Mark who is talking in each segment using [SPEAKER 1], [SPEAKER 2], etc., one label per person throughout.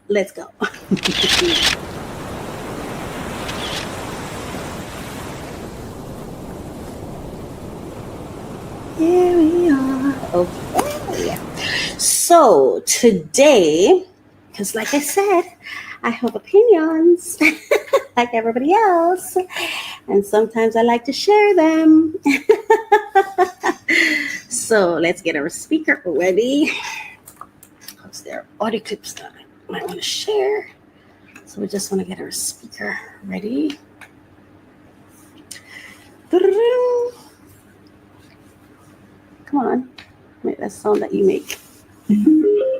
[SPEAKER 1] let's go. Here we are. Okay. So today, because like I said, I have opinions like everybody else, and sometimes I like to share them. So let's get our speaker ready. Because there are audio clips that I might want to share. So we just want to get our speaker ready. Come on, make that sound that you make.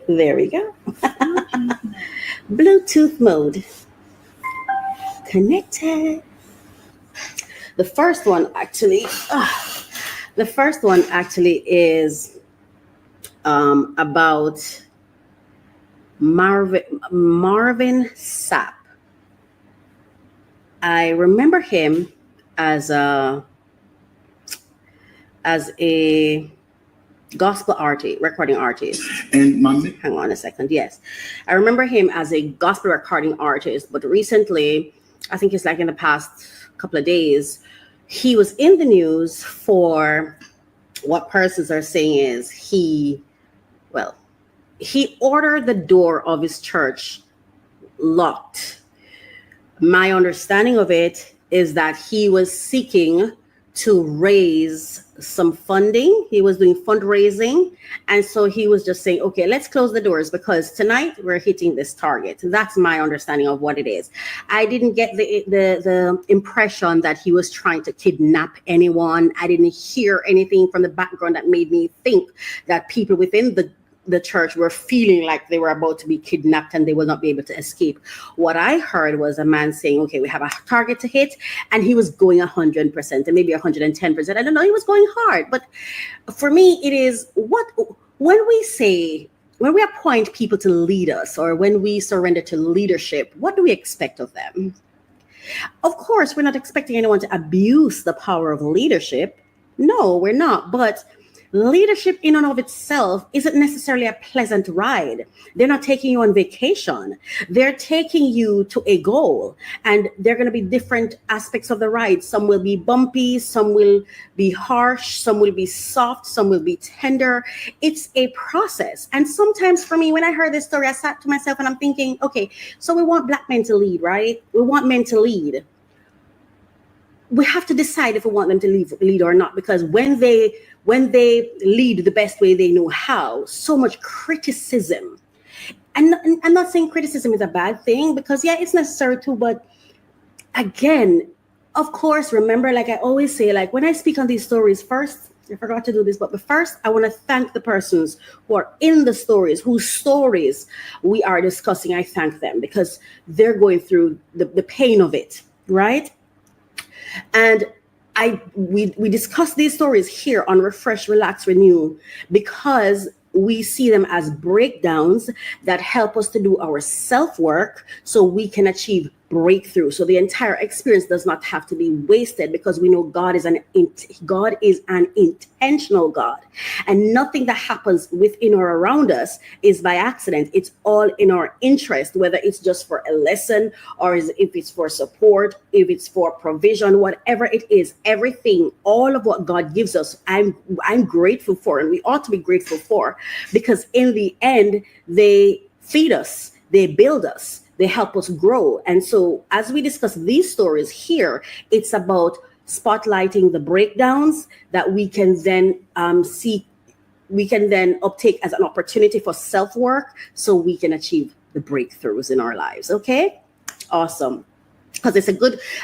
[SPEAKER 1] There we go. Bluetooth mode. Connected. The first one actually is about Marvin Sapp. I remember him as a gospel artist, recording artist.
[SPEAKER 2] And
[SPEAKER 1] hang on a second. Yes, I remember him as a gospel recording artist, but recently, I think it's like in the past couple of days, he was in the news for what persons are saying is he ordered the door of his church locked. My understanding of it is that he was seeking to raise some funding. He was doing fundraising. And so he was just saying, okay, let's close the doors because tonight we're hitting this target. That's my understanding of what it is. I didn't get the impression that he was trying to kidnap anyone. I didn't hear anything from the background that made me think that people within the church were feeling like they were about to be kidnapped and they will not be able to escape. What I heard was a man saying, okay, we have a target to hit, and he was going 100% and maybe 110%. I don't know, he was going hard. But for me, it is when we appoint people to lead us or when we surrender to leadership, what do we expect of them? Of course, we're not expecting anyone to abuse the power of leadership. No, we're not. But leadership in and of itself isn't necessarily a pleasant ride. They're not taking you on vacation. They're taking you to a goal, and they're going to be different aspects of the ride. Some will be bumpy, some will be harsh, some will be soft, some will be tender. It's a process. And sometimes for me, when I heard this story, I sat to myself and I'm thinking, okay, so we want black men to lead, right? We want men to lead. We have to decide if we want them to lead or not, because when they lead the best way they know how, so much criticism. And I'm not saying criticism is a bad thing, because yeah, it's necessary too. But again, of course, remember, like I always say, like when I speak on these stories, first, I forgot to do this, but first I want to thank the persons who are in the stories, whose stories we are discussing. I thank them because they're going through the pain of it, right? And we discuss these stories here on Refresh, Relax, Renew because we see them as breakdowns that help us to do our self-work so we can achieve breakthrough. So the entire experience does not have to be wasted, because we know God is an intentional God, and nothing that happens within or around us is by accident. It's all in our interest, whether it's just for a lesson or if it's for support, if it's for provision, whatever it is, everything, all of what God gives us, I'm grateful for, and we ought to be grateful for, because in the end, they feed us, they build us, they help us grow. And so as we discuss these stories here, it's about spotlighting the breakdowns that we can then uptake as an opportunity for self-work so we can achieve the breakthroughs in our lives. Okay, awesome. Because it's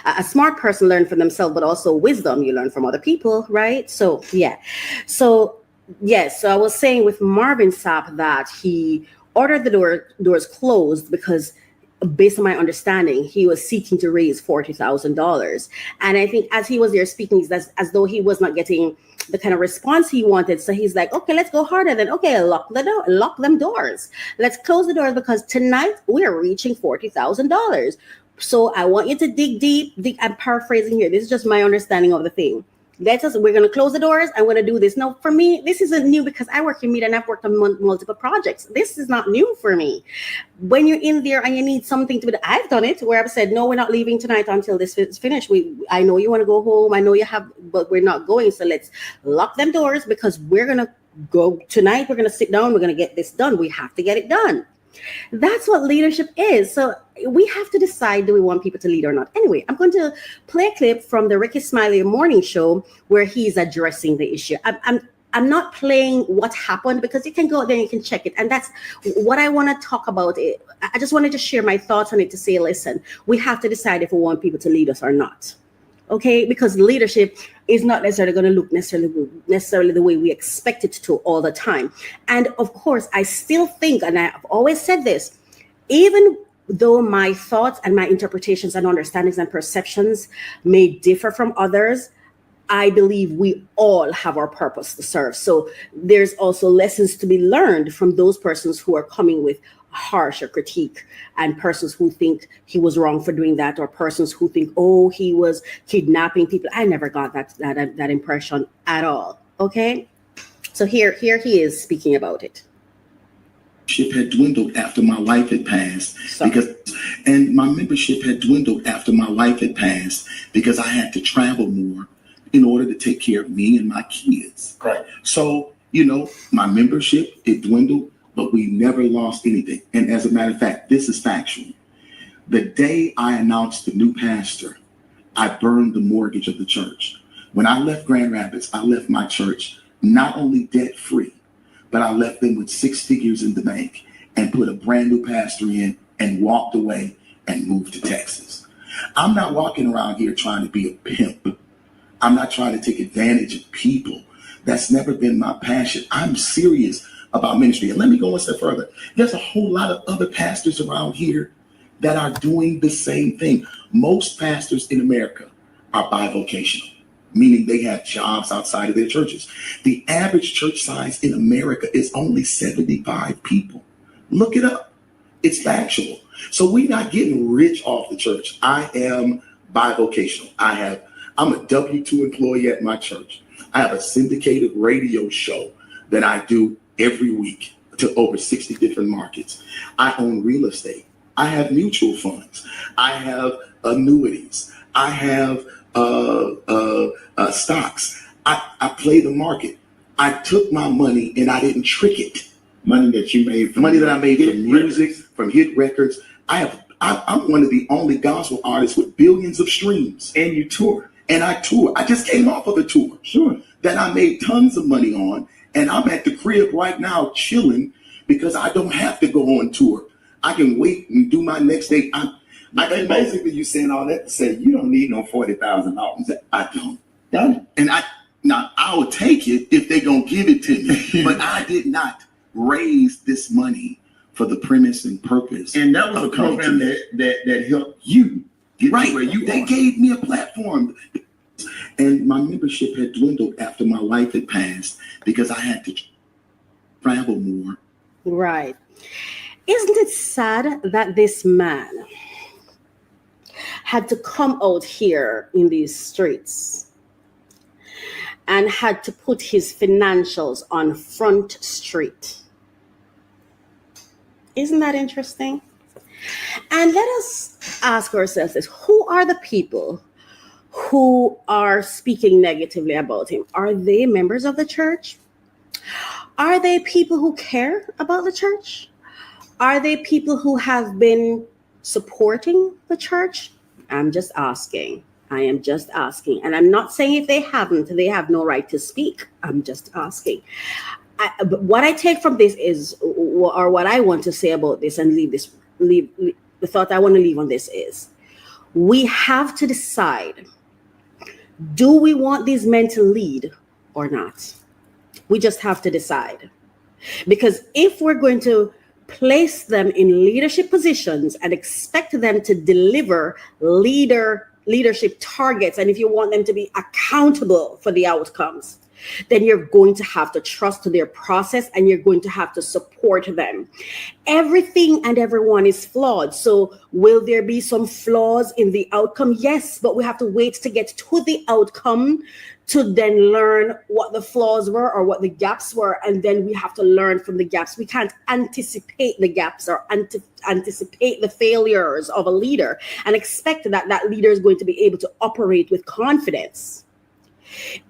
[SPEAKER 1] a smart person learn from themselves, but also wisdom you learn from other people, right? So yeah. So yes, so I was saying with Marvin Sapp that he ordered the doors closed because, based on my understanding, he was seeking to raise $40,000. And I think as he was there speaking, as though he was not getting the kind of response he wanted. So he's like, okay, let's go harder then. Okay, lock them doors. Let's close the doors because tonight we're reaching $40,000. So I want you to dig deep. I'm paraphrasing here. This is just my understanding of the thing. we're going to close the doors. I'm going to do this. No, for me, this isn't new because I work in media and I've worked on multiple projects. This is not new for me. When you're in there and you need something to be, I've done it where I've said, no, we're not leaving tonight until this is finished. I know you want to go home. I know you have, but we're not going. So let's lock them doors because we're going to go tonight. We're going to sit down. We're going to get this done. We have to get it done. That's what leadership is. So we have to decide, do we want people to lead or not? Anyway, I'm going to play a clip from the Rickey Smiley Morning Show where he's addressing the issue. I'm not playing what happened because you can go there and you can check it. And that's what I want to talk about. I just wanted to share my thoughts on it to say, listen, we have to decide if we want people to lead us or not. Okay, because leadership is not necessarily going to look necessarily the way we expect it to all the time. And of course, I still think, and I've always said this, even though my thoughts and my interpretations and understandings and perceptions may differ from others, I believe we all have our purpose to serve. So there's also lessons to be learned from those persons who are coming with harsh or critique, and persons who think he was wrong for doing that, or persons who think, oh, he was kidnapping people. I never got that impression at all. Okay, so here he is speaking about it.
[SPEAKER 2] Had dwindled after my wife had passed and my membership had dwindled after my wife had passed because I had to travel more in order to take care of me and my kids.
[SPEAKER 3] Right.
[SPEAKER 2] So, my membership, it dwindled, but we never lost anything. And as a matter of fact, this is factual. The day I announced the new pastor, I burned the mortgage of the church. When I left Grand Rapids, I left my church not only debt free, but I left them with 6 figures in the bank and put a brand new pastor in and walked away and moved to Texas. I'm not walking around here trying to be a pimp. I'm not trying to take advantage of people. That's never been my passion. I'm serious about ministry. And let me go one step further. There's a whole lot of other pastors around here that are doing the same thing. Most pastors in America are bivocational, meaning they have jobs outside of their churches. The average church size in America is only 75 people. Look it up. It's factual. So we're not getting rich off the church. I am bivocational. I'm a W-2 employee at my church. I have a syndicated radio show that I do every week to over 60 different markets. I own real estate. I have mutual funds. I have annuities. I have stocks. I play the market. I took my money and I didn't trick it.
[SPEAKER 3] Money that you made,
[SPEAKER 2] money that I made from music, from hit records. I'm one of the only gospel artists with billions of streams.
[SPEAKER 3] And you tour.
[SPEAKER 2] And I tour. I just came off of a tour.
[SPEAKER 3] Sure.
[SPEAKER 2] That I made tons of money on. And I'm at the crib right now chilling because I don't have to go on tour. I can wait and do my next day.
[SPEAKER 3] Basically, you saying all that to say you don't need no $40,000.
[SPEAKER 2] I don't.
[SPEAKER 3] Done.
[SPEAKER 2] And I will take it if they gonna give it to me. But I did not raise this money for the premise and purpose.
[SPEAKER 3] And that was a program that helped you get
[SPEAKER 2] right
[SPEAKER 3] to where you
[SPEAKER 2] They
[SPEAKER 3] are.
[SPEAKER 2] gave me a platform. And my membership had dwindled after my wife had passed because I had to travel more.
[SPEAKER 1] Right. Isn't it sad that this man had to come out here in these streets and had to put his financials on Front Street? Isn't that interesting? And let us ask ourselves this: who are the people who are speaking negatively about him? Are they members of the church? Are they people who care about the church? Are they people who have been supporting the church? I'm just asking. I am just asking. And I'm not saying if they haven't, they have no right to speak. I'm just asking. But what I take from this is, or what I want to say about this and leave the thought I want to leave on this is, we have to decide, do we want these men to lead or not? We just have to decide. Because if we're going to place them in leadership positions and expect them to deliver leadership targets, and if you want them to be accountable for the outcomes, then you're going to have to trust their process and you're going to have to support them. Everything and everyone is flawed. So will there be some flaws in the outcome? Yes, but we have to wait to get to the outcome to then learn what the flaws were or what the gaps were, and then we have to learn from the gaps. We can't anticipate the gaps or anticipate the failures of a leader and expect that that leader is going to be able to operate with confidence.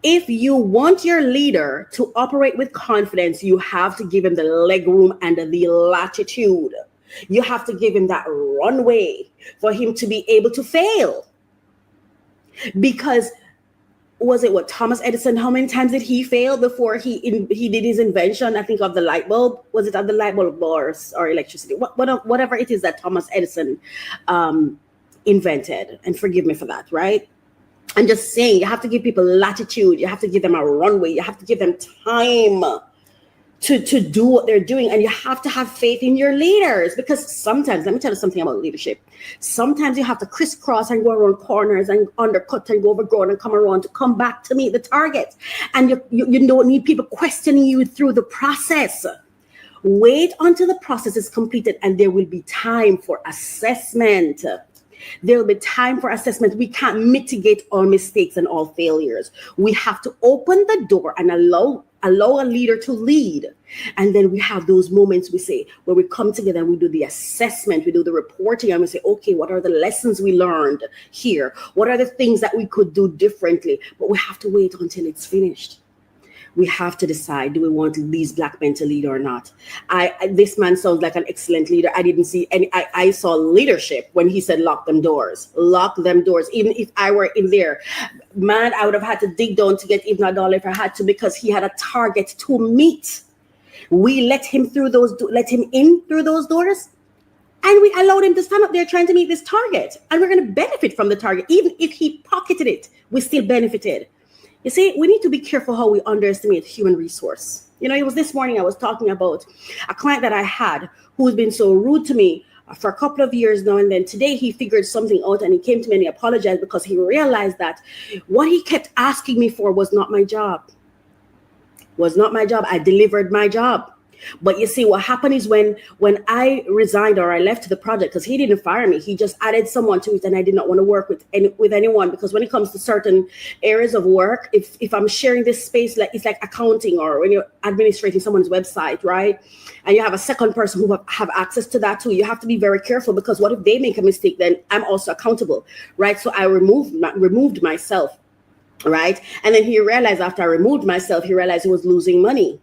[SPEAKER 1] If you want your leader to operate with confidence, you have to give him the leg room and the latitude. You have to give him that runway for him to be able to fail. Because was it what Thomas Edison, how many times did he fail before he did his invention? I think of the light bulb. Was it of the light bulb or electricity? Whatever it is that Thomas Edison invented. And forgive me for that, right? I'm just saying, you have to give people latitude. You have to give them a runway. You have to give them time to do what they're doing. And you have to have faith in your leaders, because sometimes, let me tell you something about leadership. Sometimes you have to crisscross and go around corners and undercut and go over ground and come around to come back to meet the target. And you don't need people questioning you through the process. Wait until the process is completed, and there will be time for assessment. There will be time for assessment. We can't mitigate all mistakes and all failures. We have to open the door and allow a leader to lead. And then we have those moments we say, where we come together and we do the assessment, we do the reporting, and we say, okay, what are the lessons we learned here? What are the things that we could do differently? But we have to wait until it's finished. We have to decide, do we want these black men to lead or not? This man sounds like an excellent leader. I didn't see any, I saw leadership when he said, lock them doors. Even if I were in there, man, I would have had to dig down to get even a dollar if I had to, because he had a target to meet. We let him in through those doors, and we allowed him to stand up there trying to meet this target. And we're going to benefit from the target. Even if he pocketed it, we still benefited. You see, we need to be careful how we underestimate human resource. You know, it was this morning I was talking about a client that I had who's been so rude to me for a couple of years now. And then today he figured something out and he came to me and he apologized because he realized that what he kept asking me for was not my job. I delivered my job. But you see, what happened is when I resigned or I left the project, because he didn't fire me, he just added someone to it, and I did not want to work with anyone, because when it comes to certain areas of work, if I'm sharing this space, like it's like accounting or when you're administrating someone's website, right? And you have a second person who have access to that too, you have to be very careful, because what if they make a mistake? Then I'm also accountable, right? So I removed myself, right? And then he realized after I removed myself, he realized he was losing money.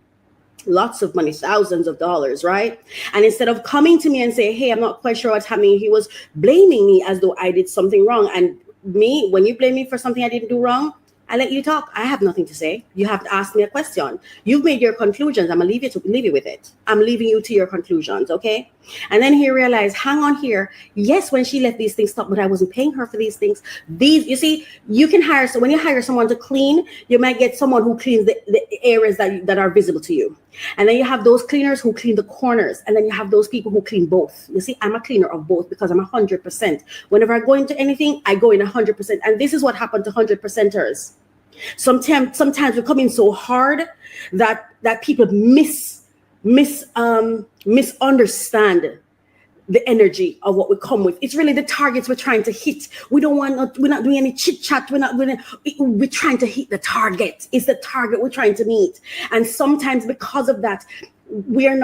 [SPEAKER 1] Lots of money, thousands of dollars, right? And instead of coming to me and say, hey, I'm not quite sure what's happening, he was blaming me as though I did something wrong. And me, when you blame me for something I didn't do wrong, I let you talk. I have nothing to say. You have to ask me a question. You've made your conclusions. I'm gonna leave you with it. I'm leaving you to your conclusions, okay? And then he realized, hang on here. Yes, when she let these things stop, but I wasn't paying her for these things. You see, you can hire, so when you hire someone to clean, you might get someone who cleans the areas that are visible to you. And then you have those cleaners who clean the corners. And then you have those people who clean both. You see, I'm a cleaner of both because I'm 100%. Whenever I go into anything, I go in 100%. And this is what happened to 100%ers. Sometimes we come in so hard that people misunderstand the energy of what we come with. It's really the targets we're trying to hit. We're not doing any chit chat. We're trying to hit the target. It's the target we're trying to meet. And sometimes because of that, we're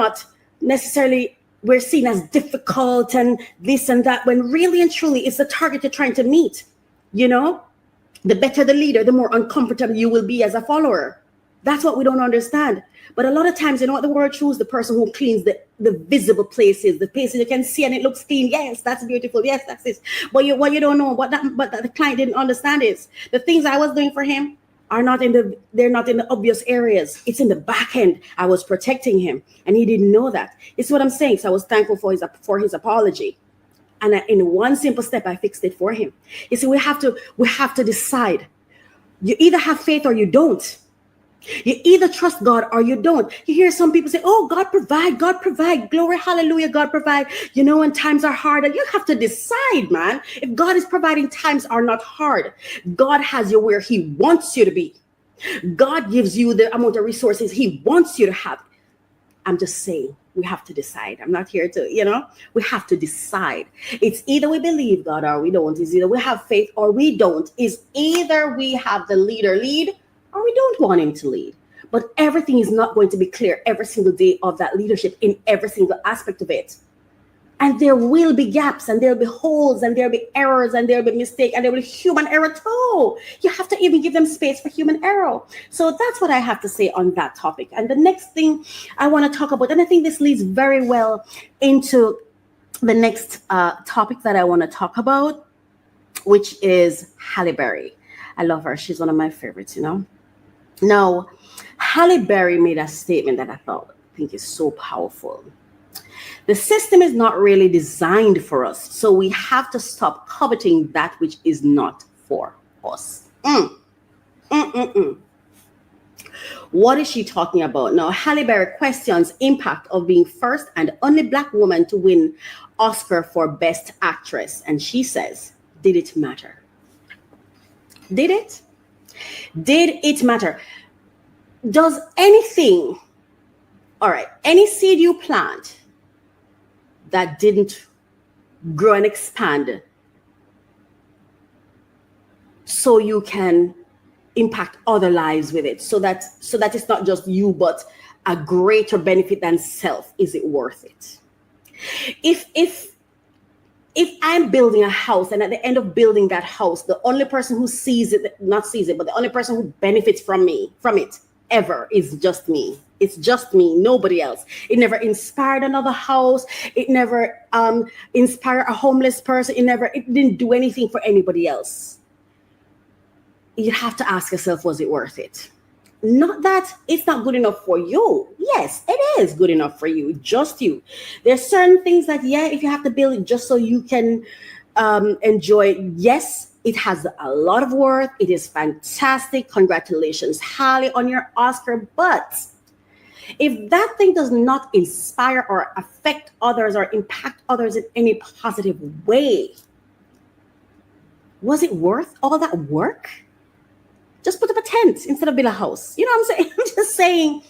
[SPEAKER 1] seen as difficult and this and that, when really and truly it's the target you're trying to meet. You know, the better the leader, the more uncomfortable you will be as a follower. That's what we don't understand. But a lot of times, you know what the word chooses? The person who cleans the visible places, the places you can see and it looks clean. Yes, that's beautiful. Yes, that's it. But what you don't know, but the client didn't understand is the things I was doing for him they're not in the obvious areas. It's in the back end. I was protecting him and he didn't know that. It's what I'm saying. So I was thankful for his apology. And in one simple step, I fixed it for him. You see, we have to decide. You either have faith or you don't. You either trust God or you don't. You hear some people say, oh, God provide, glory, hallelujah, God provide. You know, when times are hard, and you have to decide, man. If God is providing, times are not hard. God has you where he wants you to be. God gives you the amount of resources he wants you to have. I'm just saying, we have to decide. I'm not here to, we have to decide. It's either we believe God or we don't. It's either we have faith or we don't. It's either we have the leader lead or we don't want him to lead. But everything is not going to be clear every single day of that leadership in every single aspect of it. And there will be gaps, and there'll be holes, and there'll be errors, and there'll be mistakes, and there will be human error too. You have to even give them space for human error. So that's what I have to say on that topic. And the next thing I want to talk about, and I think this leads very well into the next topic that I want to talk about, which is Halle Berry. I love her. She's one of my favorites, you know. Now, Halle Berry made a statement that I think is so powerful. The system is not really designed for us, so we have to stop coveting that which is not for us. What is she talking about? Now, Halle Berry questions impact of being first and only Black woman to win Oscar for Best Actress. And she says, did it matter? Did it? Did it matter? Does anything, all right, any seed you plant that didn't grow and expand so you can impact other lives with it, so that it's not just you but a greater benefit than self, is it worth it? If I'm building a house, and at the end of building that house, the only person who but the only person who benefits from it ever is just me. It's just me, nobody else. It never inspired another house. It never inspired a homeless person. It didn't do anything for anybody else. You have to ask yourself, was it worth it? Not that it's not good enough for you. Yes, it is good enough for you, just you. There's certain things that, if you have to build it just so you can enjoy it, yes, it has a lot of worth. It is fantastic. Congratulations, Halle, on your Oscar. But if that thing does not inspire or affect others or impact others in any positive way, was it worth all that work? Just put up a tent instead of build a house. You know what I'm saying? I'm just saying,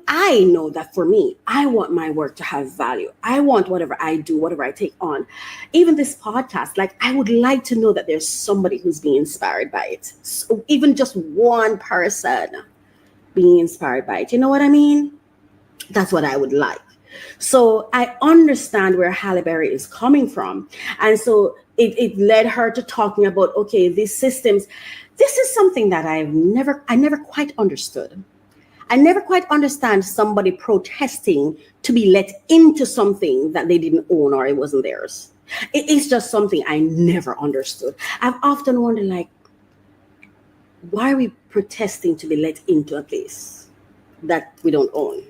[SPEAKER 1] I know that for me, I want my work to have value. I want whatever I do, whatever I take on, even this podcast, like I would like to know that there's somebody who's being inspired by it. So even just one person being inspired by it. You know what I mean? That's what I would like. So I understand where Halle Berry is coming from. And so it led her to talking about, okay, these systems, this is something that I never quite understood. I never quite understand somebody protesting to be let into something that they didn't own or it wasn't theirs. It is just something I never understood. I've often wondered, like, why are we protesting to be let into a place that we don't own?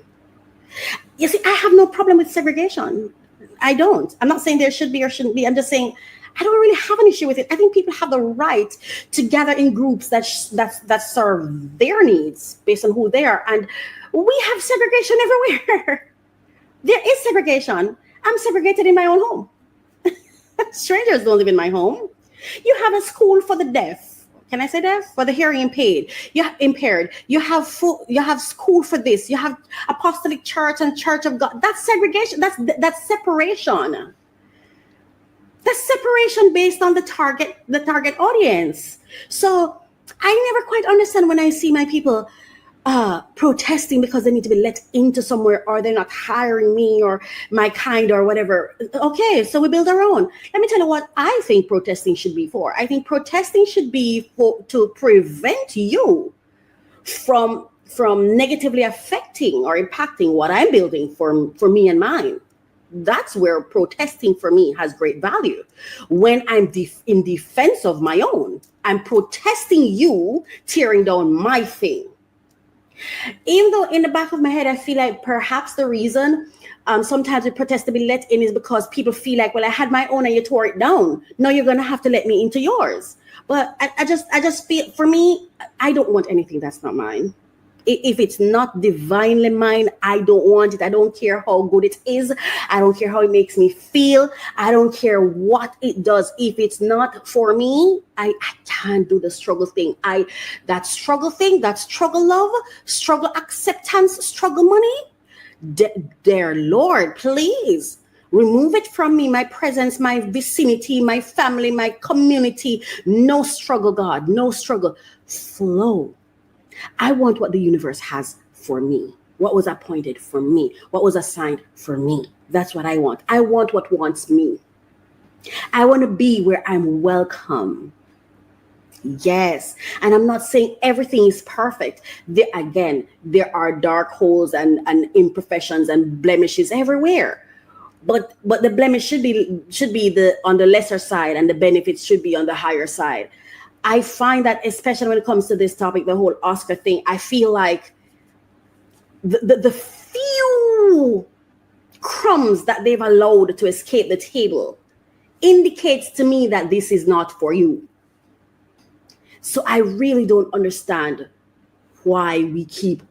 [SPEAKER 1] You see, I have no problem with segregation. I don't. I'm not saying there should be or shouldn't be. I'm just saying I don't really have an issue with it. I think people have the right to gather in groups that serve their needs based on who they are. And we have segregation everywhere. There is segregation. I'm segregated in my own home. Strangers don't live in my home. You have a school for the deaf. Can I say deaf? For the hearing impaired. You have school for this. You have Apostolic Church and Church of God. That's segregation. That's separation. That's separation based on the target audience. So I never quite understand when I see my people protesting because they need to be let into somewhere, or they're not hiring me or my kind or whatever. Okay, so we build our own. Let me tell you what I think protesting should be for. I think protesting should be to prevent you from negatively affecting or impacting what I'm building for me and mine. That's where protesting for me has great value. When I'm in defense of my own, I'm protesting you tearing down my thing. Even though in the back of my head, I feel like perhaps the reason sometimes we protest to be let in is because people feel like, well, I had my own and you tore it down. Now you're going to have to let me into yours. But I just feel, for me, I don't want anything that's not mine. If it's not divinely mine, I don't want it. I don't care how good it is. I don't care how it makes me feel. I don't care what it does. If it's not for me, I can't do the struggle thing. That struggle thing, that struggle love, struggle acceptance, struggle money. Dear Lord, please. Remove it from me, my presence, my vicinity, my family, my community. No struggle, God, no struggle. Flow. I want what the universe has for me. What was appointed for me? What was assigned for me? That's what I want. I want what wants me. I want to be where I'm welcome. Yes. And I'm not saying everything is perfect. There are dark holes and imperfections and blemishes everywhere. But the blemish should be on the lesser side, and the benefits should be on the higher side. I find that, especially when it comes to this topic, the whole Oscar thing, I feel like the few crumbs that they've allowed to escape the table indicates to me that this is not for you. So I really don't understand why we keep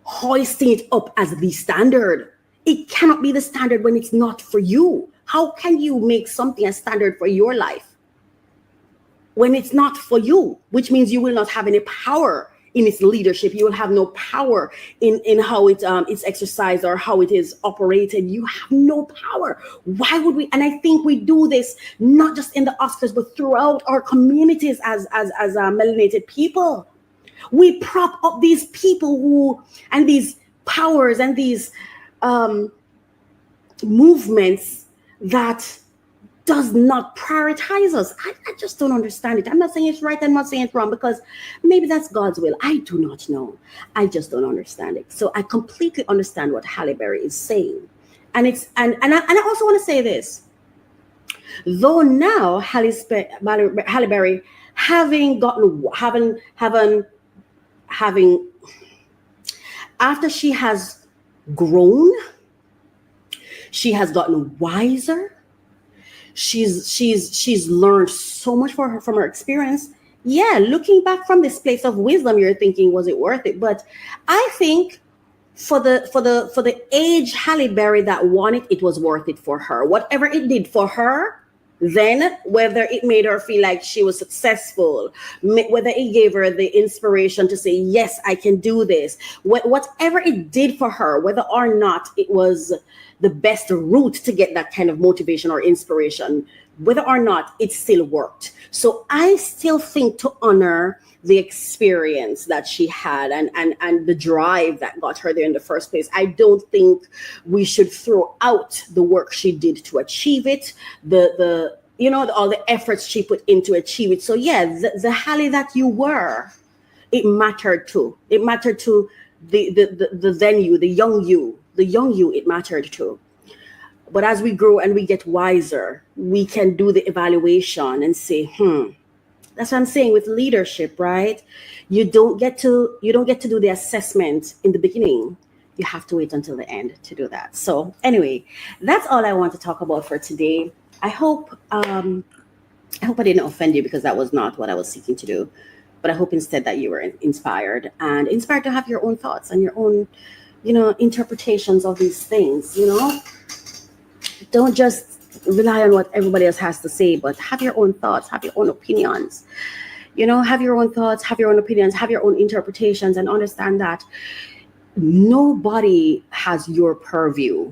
[SPEAKER 1] hoisting it up as the standard. It cannot be the standard when it's not for you. How can you make something a standard for your life when it's not for you? Which means you will not have any power in its leadership. You will have no power in how it's exercised or how it is operated. You have no power. Why would we? And I think we do this not just in the Oscars, but throughout our communities as melanated people. We prop up these people and these powers and these movements that does not prioritize us. I just don't understand it. I'm not saying it's right. I'm not saying it's wrong, because maybe that's God's will. I do not know. I just don't understand it. So I completely understand what Halle Berry is saying. And I also want to say this. Though now Halle Berry after she has grown, she has gotten wiser. She's learned so much from her experience. Yeah, looking back from this place of wisdom, you're thinking, was it worth it? But I think for the age Halle Berry that won it, it was worth it for her. Whatever it did for her, then whether it made her feel like she was successful, whether it gave her the inspiration to say, yes, I can do this, whatever it did for her, whether or not it was the best route to get that kind of motivation or inspiration, whether or not it still worked. So I still think to honor the experience that she had and the drive that got her there in the first place. I don't think we should throw out the work she did to achieve it, all the efforts she put in to achieve it. So yeah, the Halle that you were, it mattered too. It mattered to the then you, the young you, it mattered to. But as we grow and we get wiser, we can do the evaluation and say, that's what I'm saying with leadership, right? You don't get to do the assessment in the beginning. You have to wait until the end to do that. So anyway, that's all I want to talk about for today. I hope I didn't offend you, because that was not what I was seeking to do. But I hope instead that you were inspired to have your own thoughts and your own, interpretations of these things. Don't just rely on what everybody else has to say, but have your own thoughts, have your own opinions. Have your own thoughts, have your own opinions, have your own interpretations, and understand that nobody has your purview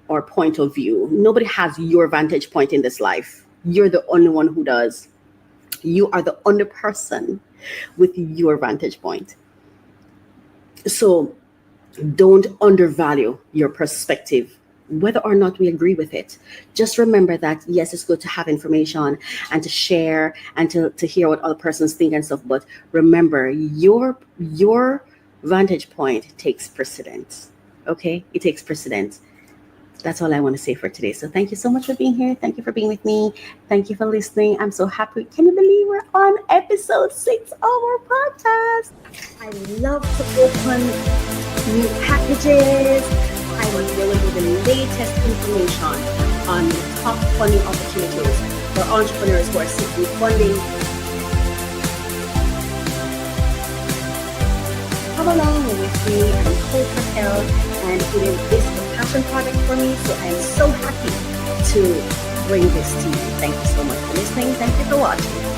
[SPEAKER 1] or point of view. Nobody has your vantage point in this life. You're the only one who does. You are the only person with your vantage point. So don't undervalue your perspective, whether or not we agree with it. Just remember that, yes, it's good to have information and to share and to hear what other persons think and stuff. But remember, your vantage point takes precedence. Okay? It takes precedence. That's all I want to say for today. So thank you so much for being here. Thank you for being with me. Thank you for listening. I'm so happy. Can you believe we're on episode 6 of our podcast? I love to open new packages. I want to deliver the latest information on the top funding opportunities for entrepreneurs who are seeking funding. Come along with me and Coach Racquel, and it is a passion project for me, so I'm so happy to bring this to you. Thank you so much for listening. Thank you for watching.